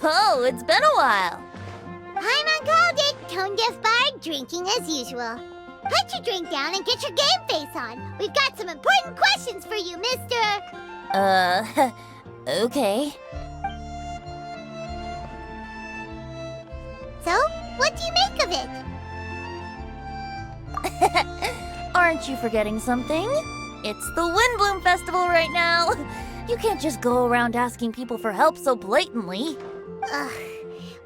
Oh, it's been a while. Paimon called it. Tone deaf bard drinking as usual. Put your drink down and get your game face on. We've got some important questions for you, mister. Okay. So, what do you make of it? Aren't you forgetting something? It's the Windblume Festival right now. You can't just go around asking people for help so blatantly. Ugh.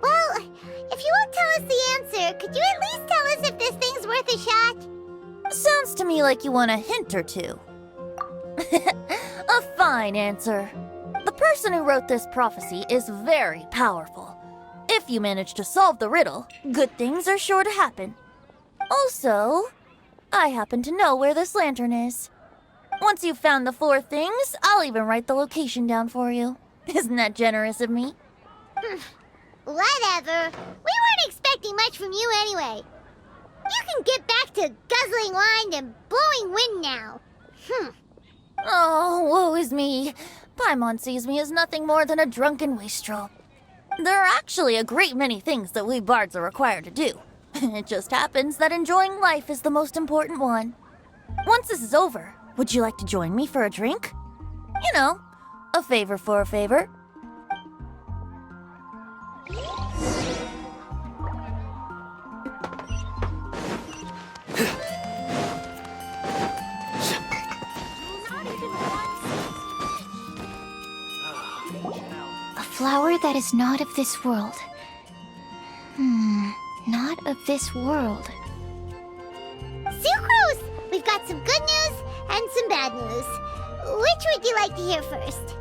Well, if you won't tell us the answer, could you at least tell us if this thing's worth a shot? Sounds to me like you want a hint or two. A fine answer. The person who wrote this prophecy is very powerful. If you manage to solve the riddle, good things are sure to happen. Also, I happen to know where this lantern is. Once you've found the 4 things, I'll even write the location down for you. Isn't that generous of me? Whatever. We weren't expecting much from you anyway. You can get back to guzzling wine and blowing wind now. Oh, woe is me. Paimon sees me as nothing more than a drunken wastrel. There are actually a great many things that we bards are required to do. It just happens that enjoying life is the most important one. Once this is over, would you like to join me for a drink? You know, a favor for a favor. A flower that is not of this world. Not of this world. Sucrose! We've got some good news and some bad news. Which would you like to hear first?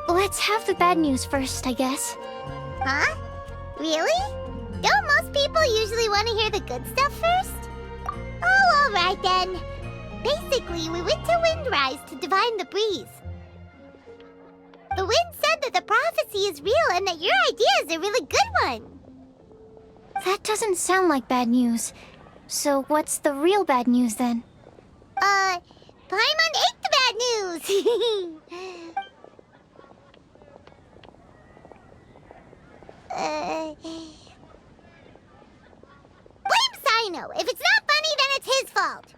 Let's have the bad news first, I guess. Huh? Really? Don't most people usually want to hear the good stuff first? Oh, alright then. Basically, we went to Windrise to divine the breeze. The wind said that the prophecy is real and that your idea is a really good one. That doesn't sound like bad news. So what's the real bad news then? Paimon ate the bad news! Blame Sino! If it's not funny, then it's his fault!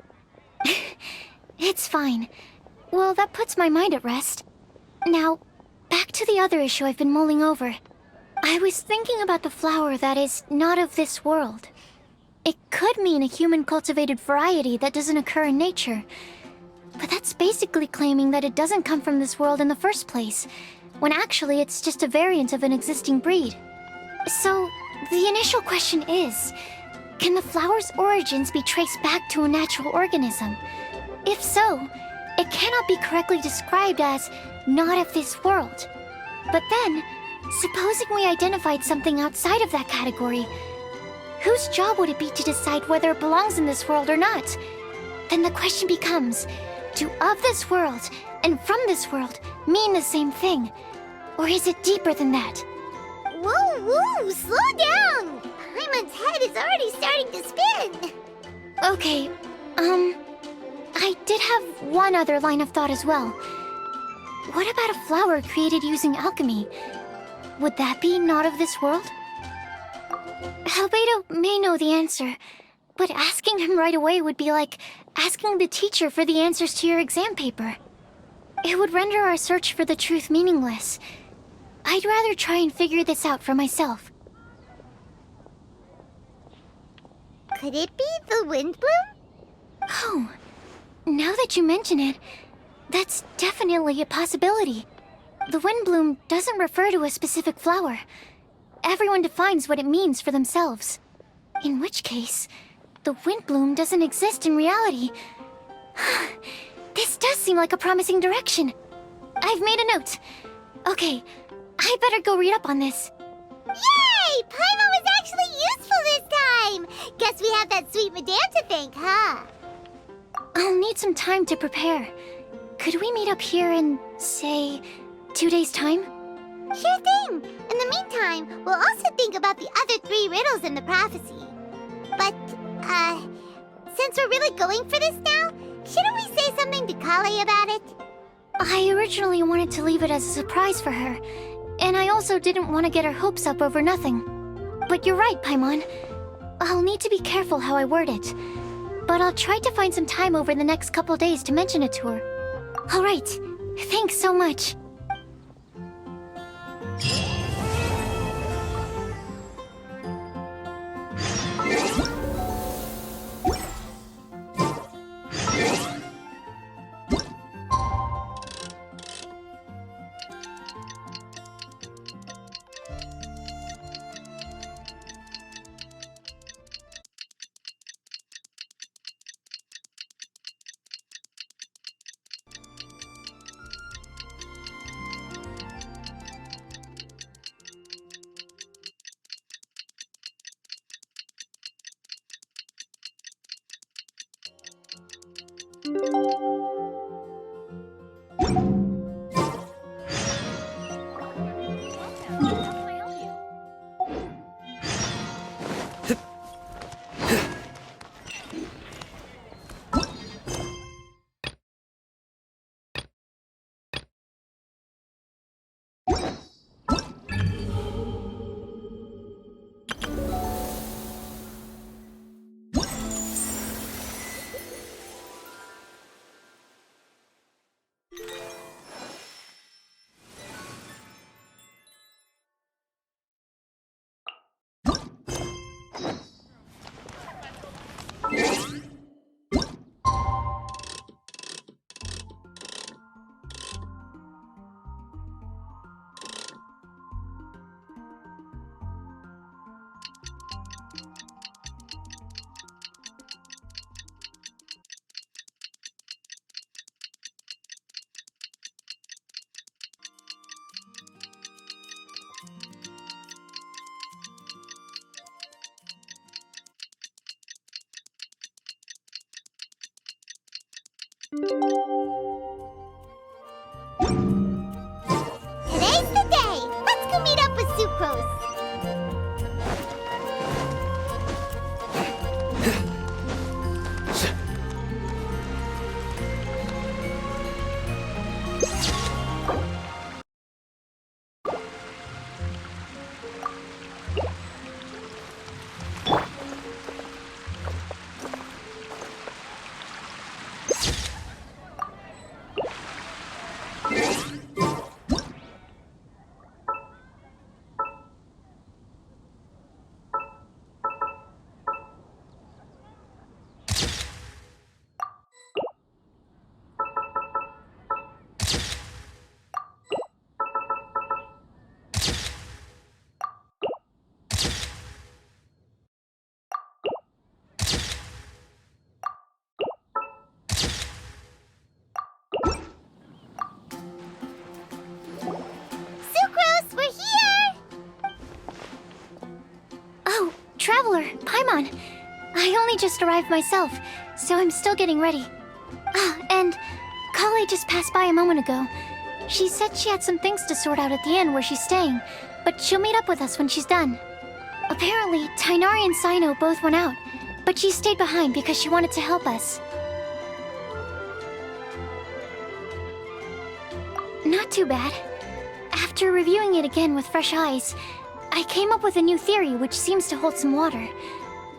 It's fine. Well, that puts my mind at rest. Now, back to the other issue I've been mulling over. I was thinking about the flower that is not of this world. It could mean a human-cultivated variety that doesn't occur in nature. But that's basically claiming that it doesn't come from this world in the first place, when actually it's just a variant of an existing breed. So, the initial question is, can the flower's origins be traced back to a natural organism? If so, it cannot be correctly described as not of this world. But then, supposing we identified something outside of that category, whose job would it be to decide whether it belongs in this world or not? Then the question becomes, do of this world and from this world mean the same thing? Or is it deeper than that? Whoa, slow down! Paimon's head is already starting to spin! Okay, I did have one other line of thought as well. What about a flower created using alchemy? Would that be not of this world? Albedo may know the answer, but asking him right away would be like asking the teacher for the answers to your exam paper. It would render our search for the truth meaningless. I'd rather try and figure this out for myself. Could it be the Windblume? Oh, now that you mention it, that's definitely a possibility. The Windblume doesn't refer to a specific flower. Everyone defines what it means for themselves. In which case, the Windblume doesn't exist in reality. This does seem like a promising direction. I've made a note. Okay, I better go read up on this. Yay! Paimon was actually useful this time! Guess we have that sweet madame to thank, huh? I'll need some time to prepare. Could we meet up here in, say, 2 days' time? Sure thing! In the meantime, we'll also think about the other 3 riddles in the prophecy. But, since we're really going for this now, shouldn't we say something to Kale about it? I originally wanted to leave it as a surprise for her. And I also didn't want to get her hopes up over nothing. But you're right, Paimon. I'll need to be careful how I word it. But I'll try to find some time over the next couple days to mention it to her. Alright, thanks so much. Today's the day! Let's go meet up with Sucrose! Sucrose, we're here! Oh, Traveler, Paimon. I only just arrived myself, so I'm still getting ready. Ah, and Kale just passed by a moment ago. She said she had some things to sort out at the inn where she's staying, but she'll meet up with us when she's done. Apparently, Tainari and Sino both went out, but she stayed behind because she wanted to help us. Not too bad. After reviewing it again with fresh eyes, I came up with a new theory which seems to hold some water.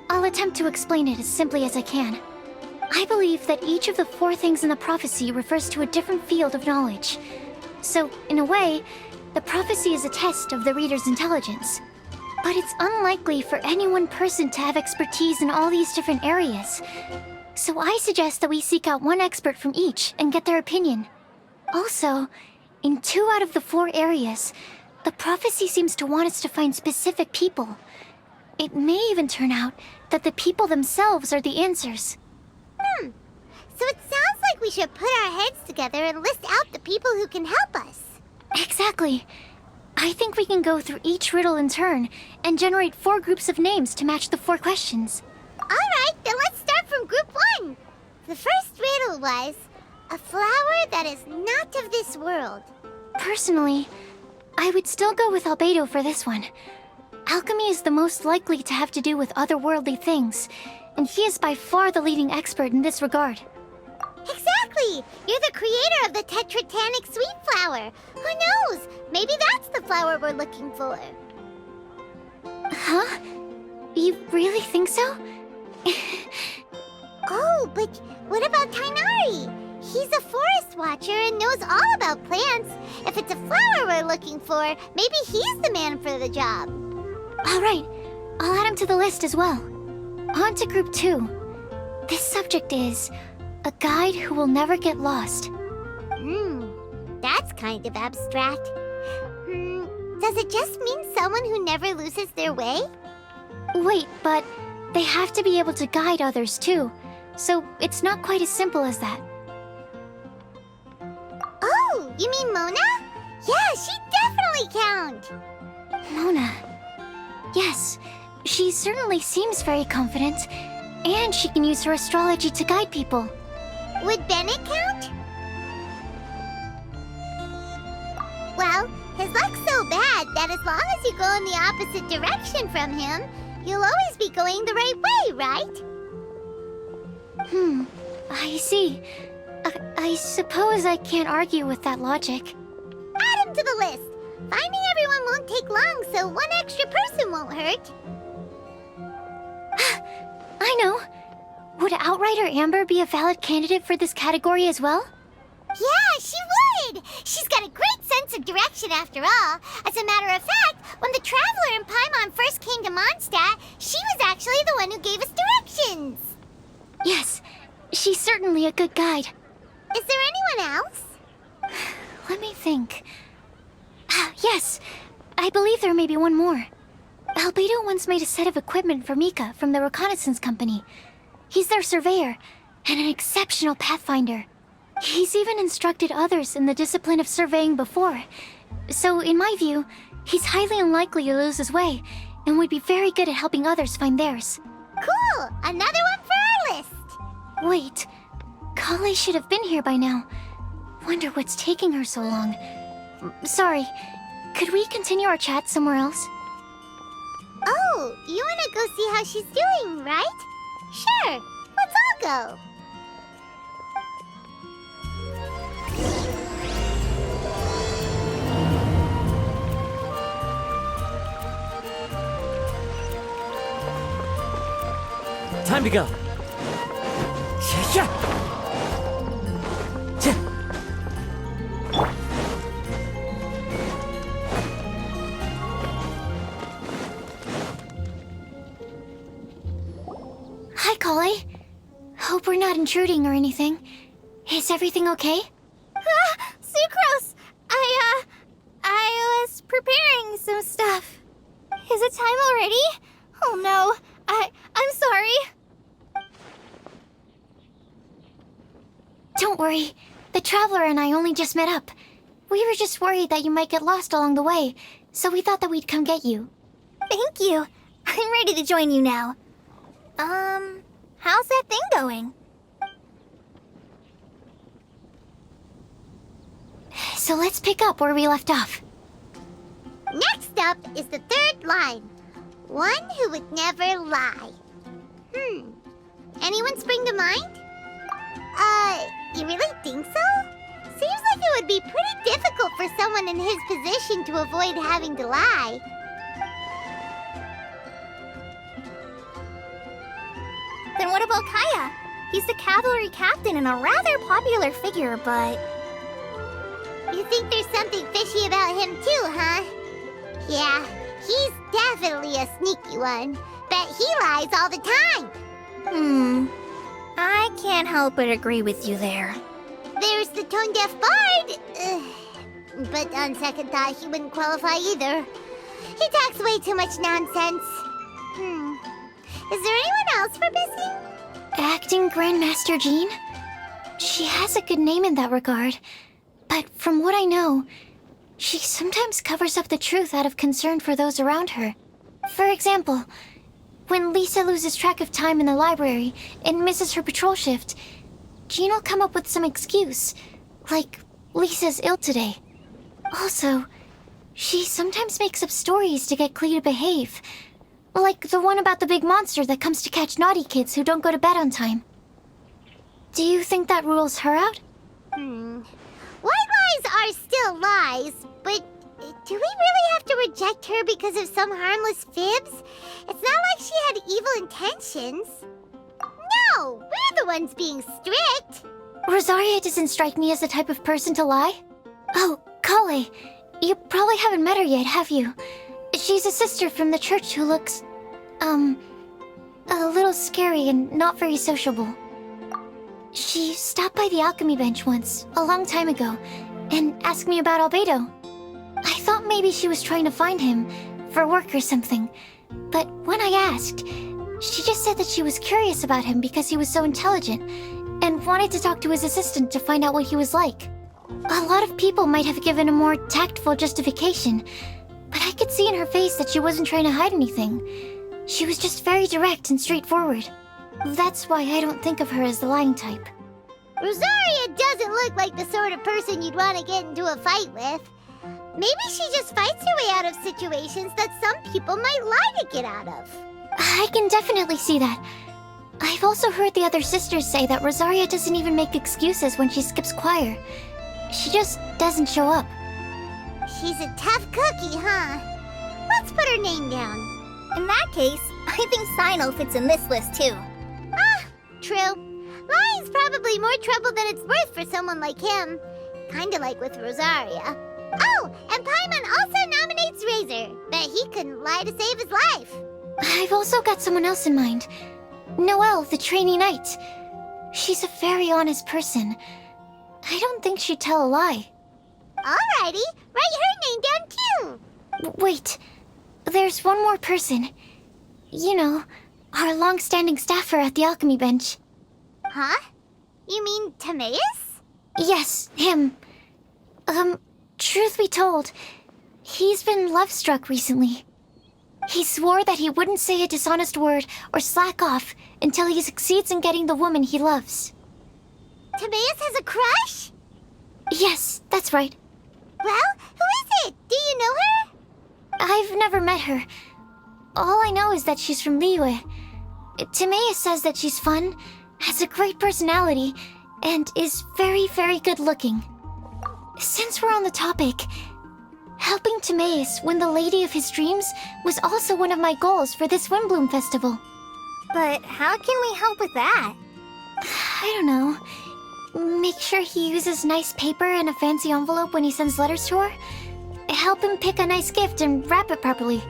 I'll attempt to explain it as simply as I can. I believe that each of the 4 things in the prophecy refers to a different field of knowledge. So, in a way, the prophecy is a test of the reader's intelligence. But it's unlikely for any one person to have expertise in all these different areas. So I suggest that we seek out one expert from each and get their opinion. Also, in 2 out of the 4 areas, the prophecy seems to want us to find specific people. It may even turn out that the people themselves are the answers. So it sounds like we should put our heads together and list out the people who can help us. Exactly. I think we can go through each riddle in turn and generate 4 groups of names to match the 4 questions. Alright, then let's start from group 1. The first riddle was, a flower that is not of this world. Personally, I would still go with Albedo for this one. Alchemy is the most likely to have to do with otherworldly things, and he is by far the leading expert in this regard. Exactly! Exactly! You're the creator of the Tetratanic sweet flower. Who knows? Maybe that's the flower we're looking for. Huh? You really think so? Oh, but what about Tainari? He's a forest watcher and knows all about plants. If it's a flower we're looking for, maybe he's the man for the job. All right, I'll add him to the list as well. On to Group 2. This subject is a guide who will never get lost. That's kind of abstract. Does it just mean someone who never loses their way? Wait, but they have to be able to guide others too, so it's not quite as simple as that. Oh, you mean Mona? Yeah, she definitely count. Mona. Yes, she certainly seems very confident, and she can use her astrology to guide people. Would Bennett count? Well, his luck's so bad that as long as you go in the opposite direction from him, you'll always be going the right way, right? I see. I suppose I can't argue with that logic. Add him to the list. Finding everyone won't take long, so one extra person won't hurt. I know. Would Outrider Amber be a valid candidate for this category as well? Yeah, she would! She's got a great sense of direction after all. As a matter of fact, when the Traveler and Paimon first came to Mondstadt, she was actually the one who gave us directions. Yes, she's certainly a good guide. Is there anyone else? Let me think. Yes, I believe there may be one more. Albedo once made a set of equipment for Mika from the reconnaissance company. He's their surveyor, and an exceptional pathfinder. He's even instructed others in the discipline of surveying before. So, in my view, he's highly unlikely to lose his way, and would be very good at helping others find theirs. Cool! Another one for our list! Wait, Kale should have been here by now. Wonder what's taking her so long. Sorry, could we continue our chat somewhere else? Oh, you wanna go see how she's doing, right? Sure, let's all go. Time to go. Yeah. Hi, Kale. Hope we're not intruding or anything. Is everything okay? Sucrose! I was preparing some stuff. Is it time already? Oh no, I'm sorry. Don't worry. The Traveler and I only just met up. We were just worried that you might get lost along the way, so we thought that we'd come get you. Thank you. I'm ready to join you now. How's that thing going? So let's pick up where we left off. Next up is the third line. One who would never lie. Anyone spring to mind? You really think so? Seems like it would be pretty difficult for someone in his position to avoid having to lie. Then what about Kaya? He's the cavalry captain and a rather popular figure, but... You think there's something fishy about him too, huh? Yeah, he's definitely a sneaky one. Bet he lies all the time. I can't help but agree with you there. There's the tone-deaf bard. But on second thought, he wouldn't qualify either. He talks way too much nonsense. Is there anyone else for missing? Acting Grandmaster Jean? She has a good name in that regard. But from what I know, she sometimes covers up the truth out of concern for those around her. For example, when Lisa loses track of time in the library and misses her patrol shift, Jean will come up with some excuse, like Lisa's ill today. Also, she sometimes makes up stories to get Klee to behave, like the one about the big monster that comes to catch naughty kids who don't go to bed on time. Do you think that rules her out? White lies are still lies, but do we really have to reject her because of some harmless fibs? It's not like she had evil intentions. No, we're the ones being strict. Rosaria doesn't strike me as the type of person to lie. Oh, Kale, you probably haven't met her yet, have you? She's a sister from the church who looks, a little scary and not very sociable. She stopped by the alchemy bench once, a long time ago, and asked me about Albedo. I thought maybe she was trying to find him, for work or something. But when I asked, she just said that she was curious about him because he was so intelligent, and wanted to talk to his assistant to find out what he was like. A lot of people might have given a more tactful justification, but I could see in her face that she wasn't trying to hide anything. She was just very direct and straightforward. That's why I don't think of her as the lying type. Rosaria doesn't look like the sort of person you'd want to get into a fight with. Maybe she just fights her way out of situations that some people might lie to get out of. I can definitely see that. I've also heard the other sisters say that Rosaria doesn't even make excuses when she skips choir. She just doesn't show up. She's a tough cookie, huh? Let's put her name down. In that case, I think Sino fits in this list too. True. Lying's probably more trouble than it's worth for someone like him. Kinda like with Rosaria. Oh, and Paimon also nominates Razor. Bet he couldn't lie to save his life. I've also got someone else in mind. Noelle, the trainee knight. She's a very honest person. I don't think she'd tell a lie. Alrighty, write her name down too. Wait, there's one more person. You know, our long-standing staffer at the alchemy bench. Huh? You mean Timaeus? Yes, him. Truth be told, he's been love-struck recently. He swore that he wouldn't say a dishonest word or slack off until he succeeds in getting the woman he loves. Timaeus has a crush? Yes, that's right. Well, who is it? Do you know her? I've never met her. All I know is that she's from Liyue. Timaeus says that she's fun, has a great personality, and is very, very good looking. Since we're on the topic, helping Timaeus win the lady of his dreams was also one of my goals for this Windblume festival. But how can we help with that? I don't know. Make sure he uses nice paper and a fancy envelope when he sends letters to her. Help him pick a nice gift and wrap it properly.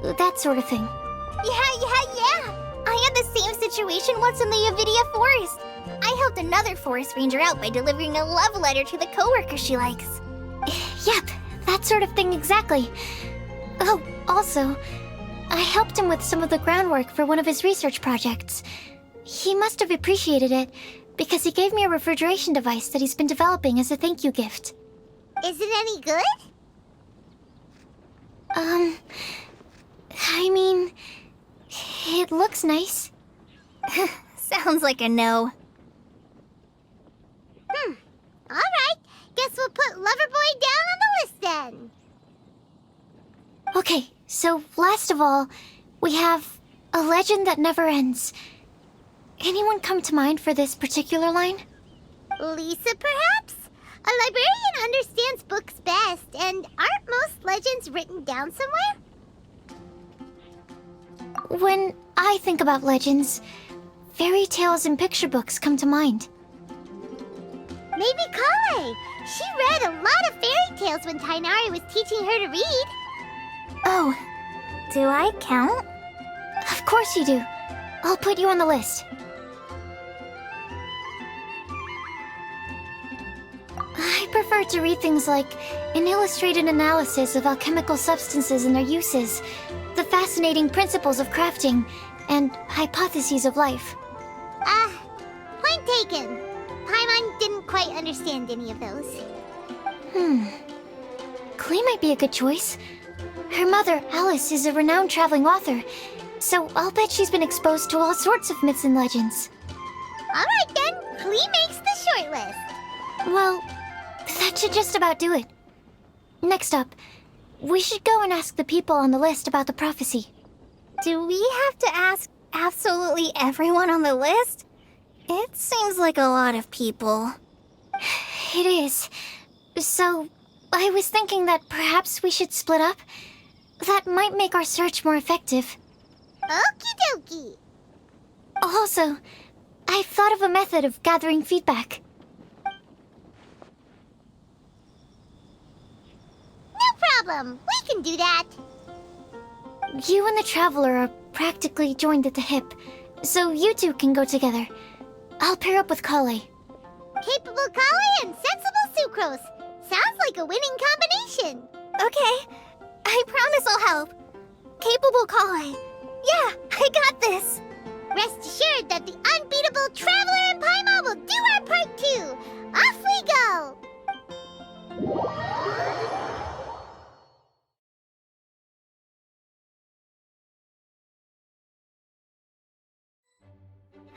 That sort of thing. Yeah. I had the same situation once in the Avidia Forest. I helped another forest ranger out by delivering a love letter to the coworker she likes. Yep, that sort of thing exactly. Oh, also, I helped him with some of the groundwork for one of his research projects. He must have appreciated it, because he gave me a refrigeration device that he's been developing as a thank you gift. Is it any good? I mean, it looks nice. Sounds like a no. Alright, guess we'll put Loverboy down on the list then. Okay, so last of all, we have a legend that never ends. Anyone come to mind for this particular line? Lisa, perhaps? A librarian understands books best, and aren't most legends written down somewhere? When I think about legends, fairy tales and picture books come to mind. Maybe Kale. She read a lot of fairy tales when Tainari was teaching her to read. Oh, do I count? Of course you do. I'll put you on the list. I prefer to read things like an illustrated analysis of alchemical substances and their uses, the fascinating principles of crafting, and hypotheses of life. Point taken. Paimon didn't quite understand any of those. Klee might be a good choice. Her mother, Alice, is a renowned traveling author, so I'll bet she's been exposed to all sorts of myths and legends. Alright then, Klee makes the short list. Well, that should just about do it. Next up, we should go and ask the people on the list about the prophecy. Do we have to ask absolutely everyone on the list? It seems like a lot of people. It is. So, I was thinking that perhaps we should split up. That might make our search more effective. Okie dokie. Also, I've thought of a method of gathering feedback. No problem. We can do that. You and the Traveler are practically joined at the hip, so you two can go together. I'll pair up with Kale. Capable Kale and sensible Sucrose. Sounds like a winning combination. Okay, I promise I'll help. Capable Kale. Yeah, I got this. Rest assured that the unbeatable Traveler and Paimon will do our part too. Off we go.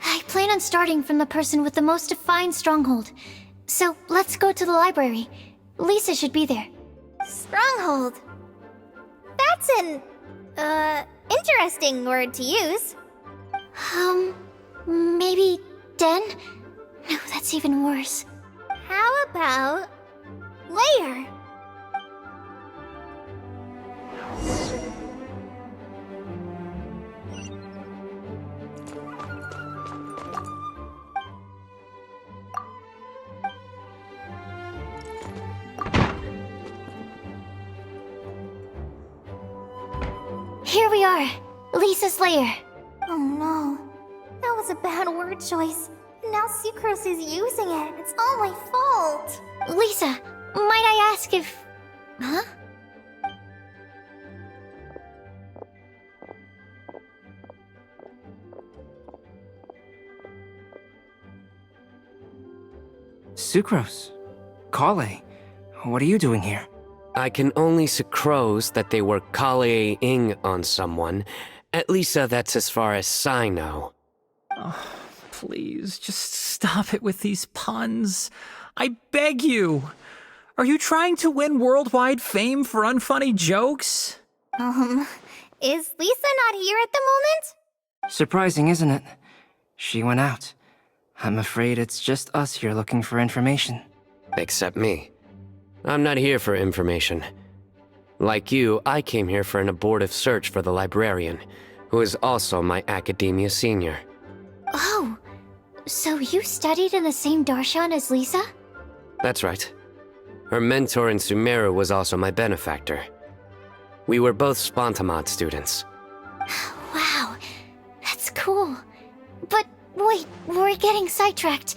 I plan on starting from the person with the most defined stronghold. So let's go to the library. Lisa should be there. Stronghold. That's an, interesting word to use. Maybe Den? No, that's even worse. How about layer? Here we are, Lisa's lair. Oh no, that was a bad word choice. Now Sucrose is using it. It's all my fault. Lisa, might I ask if... Huh? Sucrose. Kale. What are you doing here? I can only sucrose that they were Kale-ing on someone. At least that's as far as I know. Oh, please, just stop it with these puns. I beg you. Are you trying to win worldwide fame for unfunny jokes? Is Lisa not here at the moment? Surprising, isn't it? She went out. I'm afraid it's just us here looking for information. Except me. I'm not here for information. Like you, I came here for an abortive search for the librarian, who is also my academia senior. Oh, so you studied in the same darshan as Lisa? That's right. Her mentor in Sumeru was also my benefactor. We were both Spontamod students. Wow, that's cool. But wait, we're getting sidetracked.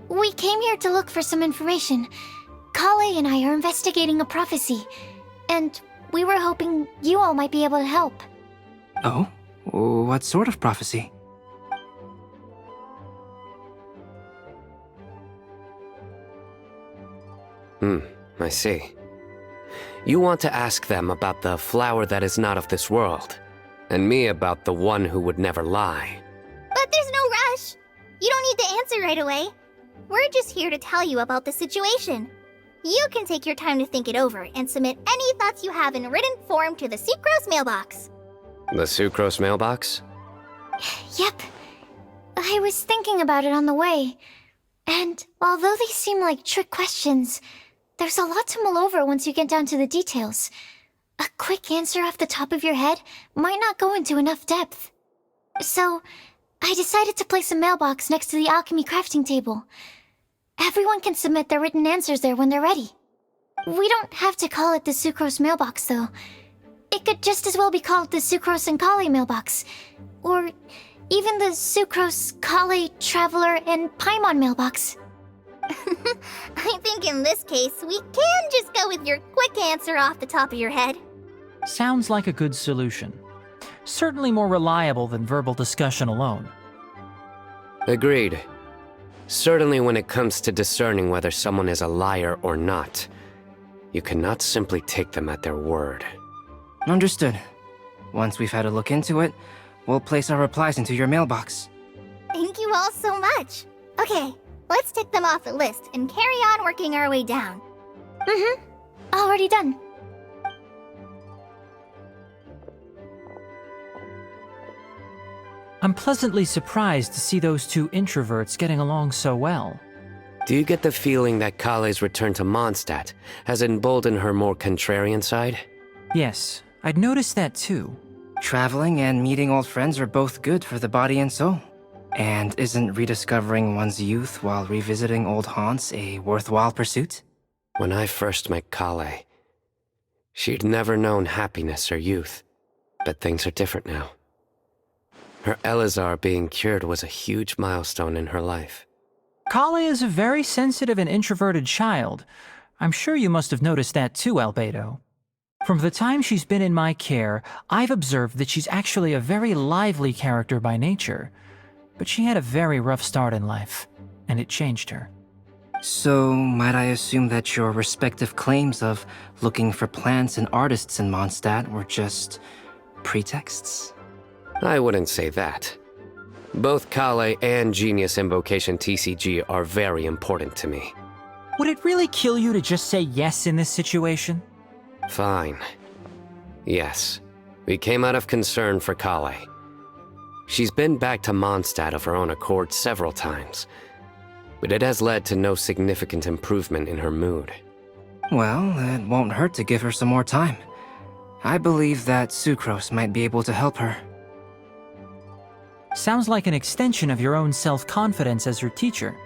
We came here to look for some information. Kale and I are investigating a prophecy, and we were hoping you all might be able to help. Oh? What sort of prophecy? I see. You want to ask them about the flower that is not of this world, and me about the one who would never lie. But there's no rush. You don't need to answer right away. We're just here to tell you about the situation. You can take your time to think it over and submit any thoughts you have in written form to the Sucrose mailbox. The Sucrose mailbox? Yep. I was thinking about it on the way. And although they seem like trick questions, there's a lot to mull over once you get down to the details. A quick answer off the top of your head might not go into enough depth. So, I decided to place a mailbox next to the alchemy crafting table. Everyone can submit their written answers there when they're ready. We don't have to call it the Sucrose mailbox, though. It could just as well be called the Sucrose and Kale mailbox. Or even the Sucrose, Kale, Traveler, and Paimon mailbox. I think in this case, we can just go with your quick answer off the top of your head. Sounds like a good solution. Certainly more reliable than verbal discussion alone. Agreed. Certainly when it comes to discerning whether someone is a liar or not, you cannot simply take them at their word. Understood. Once we've had a look into it, we'll place our replies into your mailbox. Thank you all so much. Okay, let's tick them off the list and carry on working our way down. Already done. – I'm pleasantly surprised to see those two introverts getting along so well. Do you get the feeling that Kale's return to Mondstadt has emboldened her more contrarian side? Yes, I'd noticed that too. Traveling and meeting old friends are both good for the body and soul. And isn't rediscovering one's youth while revisiting old haunts a worthwhile pursuit? When I first met Kale, she'd never known happiness or youth. But things are different now. Her Elazar being cured was a huge milestone in her life. Kale is a very sensitive and introverted child. I'm sure you must have noticed that too, Albedo. From the time she's been in my care, I've observed that she's actually a very lively character by nature. But she had a very rough start in life, and it changed her. So, might I assume that your respective claims of looking for plants and artists in Mondstadt were just pretexts? I wouldn't say that. Both Kale and Genius Invocation TCG are very important to me. Would it really kill you to just say yes in this situation? Fine. Yes, we came out of concern for Kale. She's been back to Mondstadt of her own accord several times, but it has led to no significant improvement in her mood. Well, it won't hurt to give her some more time. I believe that Sucrose might be able to help her. Sounds like an extension of your own self-confidence as her teacher.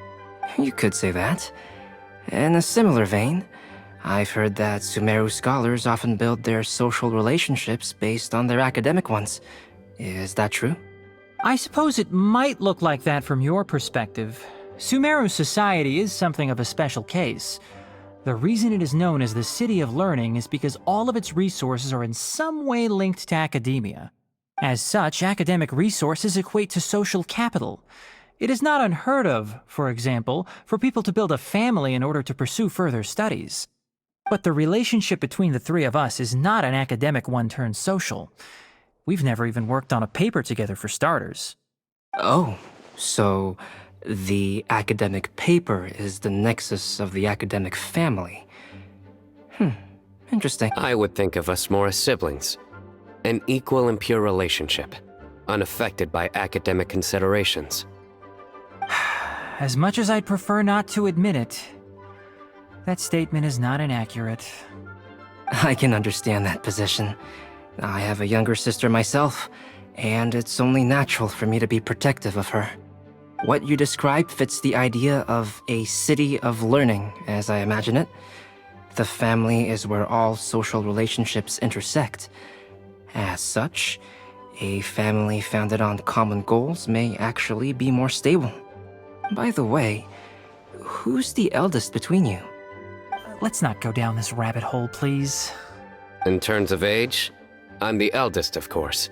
You could say that. In a similar vein, I've heard that Sumeru scholars often build their social relationships based on their academic ones. Is that true? I suppose it might look like that from your perspective. Sumeru society is something of a special case. The reason it is known as the City of Learning is because all of its resources are in some way linked to academia. As such, academic resources equate to social capital. It is not unheard of, for example, for people to build a family in order to pursue further studies. But the relationship between the three of us is not an academic one turned social. We've never even worked on a paper together for starters. Oh, so the academic paper is the nexus of the academic family. Interesting. I would think of us more as siblings. An equal and pure relationship, unaffected by academic considerations. As much as I'd prefer not to admit it, that statement is not inaccurate. I can understand that position. I have a younger sister myself, and it's only natural for me to be protective of her. What you describe fits the idea of a city of learning, as I imagine it. The family is where all social relationships intersect. As such, a family founded on common goals may actually be more stable. By the way, who's the eldest between you? Let's not go down this rabbit hole, please. In terms of age, I'm the eldest, of course.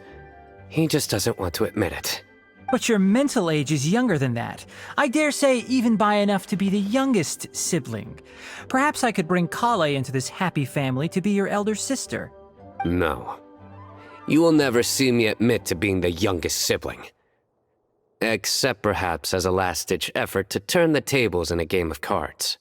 He just doesn't want to admit it. But your mental age is younger than that. I dare say even by enough to be the youngest sibling. Perhaps I could bring Kale into this happy family to be your elder sister. No. You will never see me admit to being the youngest sibling. Except perhaps as a last-ditch effort to turn the tables in a game of cards.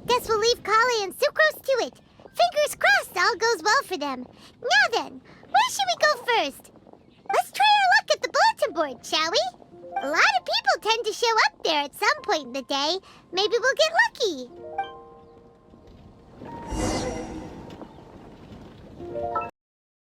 Guess we'll leave Kale and Sucrose to it. Fingers crossed all goes well for them. Now then, where should we go first? Let's try our luck at the bulletin board, shall we? A lot of people tend to show up there at some point in the day. Maybe we'll get lucky.